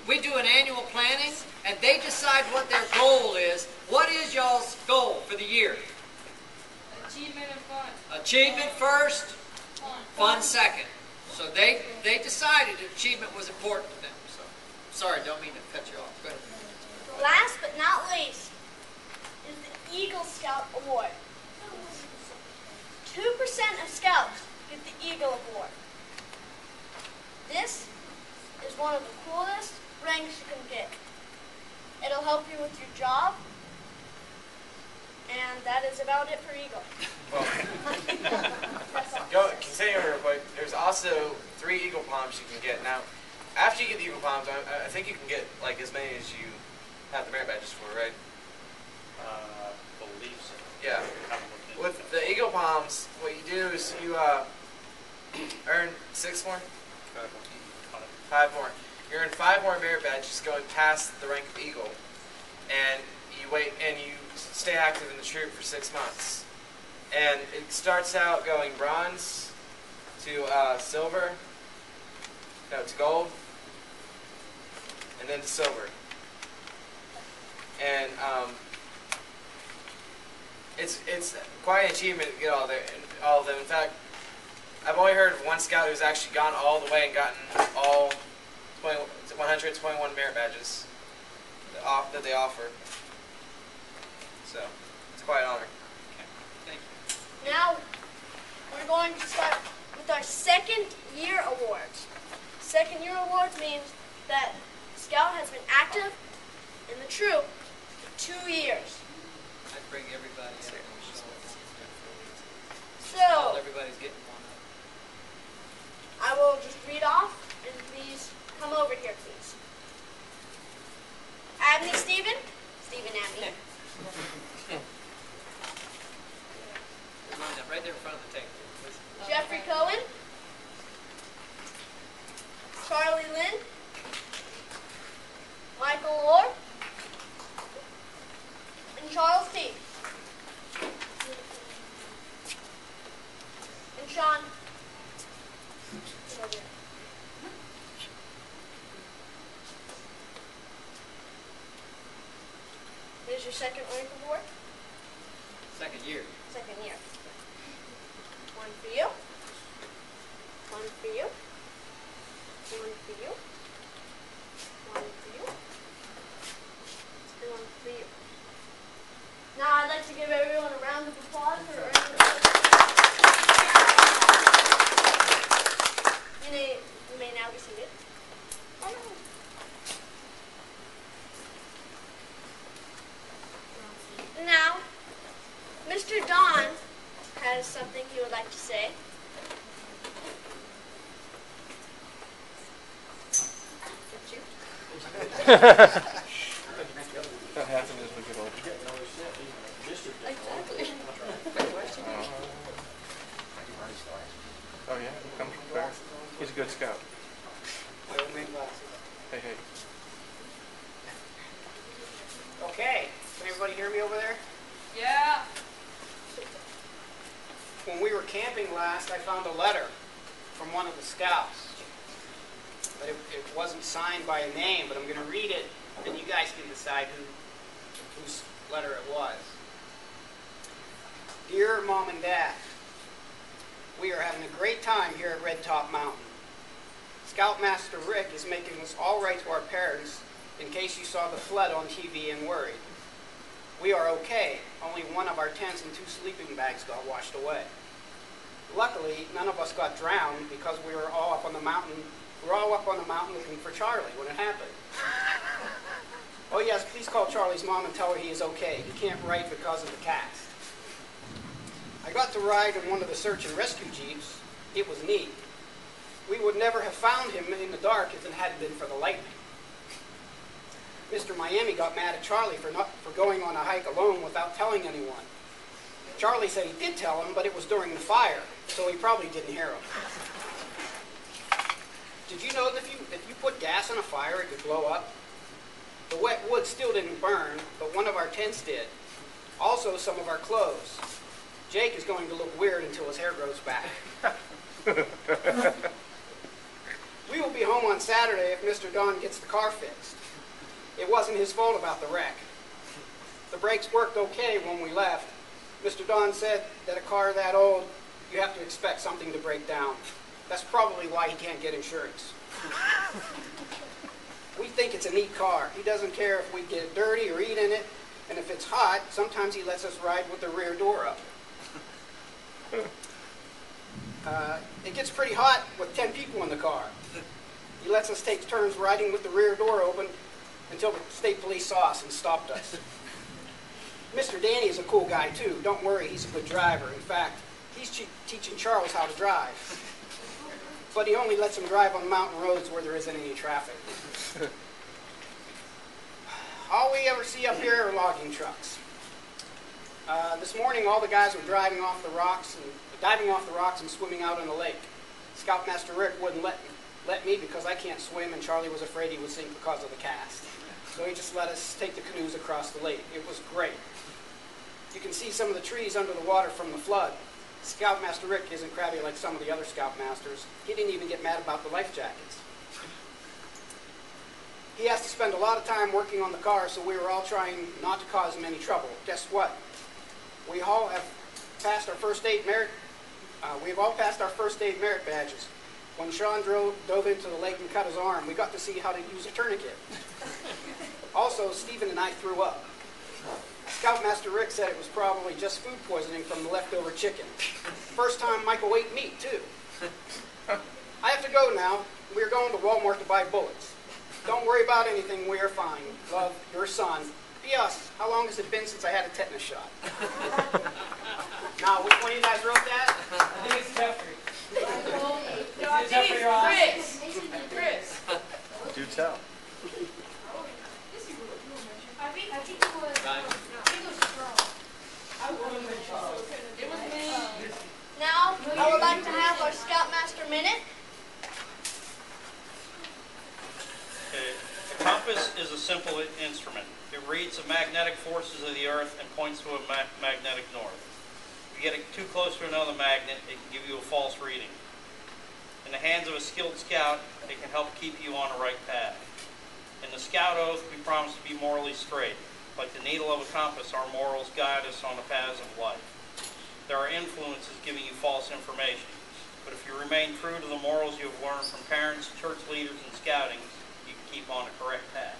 we do an annual planning, and they decide what their goal is. What is y'all's goal for the year? Achievement and fun. Achievement first, fun second. So they decided achievement was important to them. So sorry, don't mean to cut you off. Go ahead. Last but not least is the Eagle Scout Award. 2% of Scouts get the Eagle Award. This is one of the coolest ranks you can get. It'll help you with your job, and that is about it for Eagle. Well, continuing real quick, there's also 3 Eagle Palms you can get. Now, after you get the Eagle Palms, I think you can get like as many as you have the merit badges for, right? Believe so. Yeah. With the Eagle Palms, what you do is you earn 6 more? 5 more. You earn 5 more merit badges going past the rank of Eagle, and you wait and you stay active in the troop for 6 months. And it starts out going bronze to silver, no, to gold, and then to silver. And it's quite an achievement to get all of them. In fact, I've only heard of one scout who's actually gone all the way and gotten all 121 merit badges that they offer. So it's quite an honor. Okay. Thank you. Now, we're going to start with our second year awards. Second year awards means that Scout has been active in the troop for 2 years. I'd bring everybody up. So, Everybody's getting one up. I will just read off, and please come over here, please. Abney Stephen Abney. Line up right there in front of the table. Jeffrey Cohen. Charlie Lynn. Michael Orr. And Charles T. And Sean. Here's your second rank award. Second year. Second year. One for you. One for you. One for you. One for you. And one for you. Now I'd like to give everyone a round of applause for earning the You may now be seated. Now, Mr. Don has something he would like to say. That happens as we get older. Exactly. Oh yeah, he comes from there. He's a good scout. Hey, hey. Okay, can everybody hear me over there? Yeah. When we were camping last, I found a letter from one of the scouts. But it wasn't signed by a name, but I'm going to read it, and you guys can decide whose letter it was. Dear Mom and Dad, we are having a great time here at Red Top Mountain. Scoutmaster Rick is making us all write to our parents in case you saw the flood on TV and worried. We are okay. Only one of our tents and 2 sleeping bags got washed away. Luckily, none of us got drowned because we were all up on the mountain. We're all up on the mountain looking for Charlie when it happened. Oh yes, please call Charlie's mom and tell her he is okay. He can't write because of the cast. I got to ride in one of the search and rescue jeeps. It was neat. We would never have found him in the dark if it hadn't been for the lightning. Mr. Miami got mad at Charlie for going on a hike alone without telling anyone. Charlie said he did tell him, but it was during the fire, so he probably didn't hear him. Did you know that if you put gas in a fire, it could blow up? The wet wood still didn't burn, but one of our tents did. Also, some of our clothes. Jake is going to look weird until his hair grows back. We will be home on Saturday if Mr. Don gets the car fixed. It wasn't his fault about the wreck. The brakes worked okay when we left. Mr. Don said that a car that old, you have to expect something to break down. That's probably why he can't get insurance. We think it's a neat car. He doesn't care if we get dirty or eat in it, and if it's hot, sometimes he lets us ride with the rear door up. It gets pretty hot with 10 people in the car. He lets us take turns riding with the rear door open until the state police saw us and stopped us. Mr. Danny is a cool guy too. Don't worry, he's a good driver. In fact, he's teaching Charles how to drive. But he only lets him drive on mountain roads where there isn't any traffic. All we ever see up here are logging trucks. This morning, all the guys were diving off the rocks and swimming out in the lake. Scoutmaster Rick wouldn't let me because I can't swim, and Charlie was afraid he would sink because of the cast. So he just let us take the canoes across the lake. It was great. You can see some of the trees under the water from the flood. Scoutmaster Rick isn't crabby like some of the other Scoutmasters. He didn't even get mad about the life jackets. He has to spend a lot of time working on the car, so we were all trying not to cause him any trouble. Guess what? We all have passed our first aid merit. We've all passed our first aid merit badges. When Sean dove into the lake and cut his arm, we got to see how to use a tourniquet. Also, Stephen and I threw up. Scoutmaster Rick said it was probably just food poisoning from the leftover chicken. First time Michael ate meat, too. I have to go now. We're going to Walmart to buy bullets. Don't worry about anything. We are fine. Love, your son. P.S. How long has it been since I had a tetanus shot? Now, which one of you guys wrote that? I think it's Jeffrey. No, I think it's Chris. Chris. Do tell. I think it was Charles. It was me. Now, I would like to have our Scoutmaster Minute. Okay. A compass is a simple instrument. It reads the magnetic forces of the Earth and points to a magnetic north. If you get it too close to another magnet, it can give you a false reading. In the hands of a skilled scout, it can help keep you on the right path. In the Scout Oath, we promise to be morally straight. Like the needle of a compass, our morals guide us on the paths of life. There are influences giving you false information, but if you remain true to the morals you have learned from parents, church leaders, and scouting, you can keep on the correct path.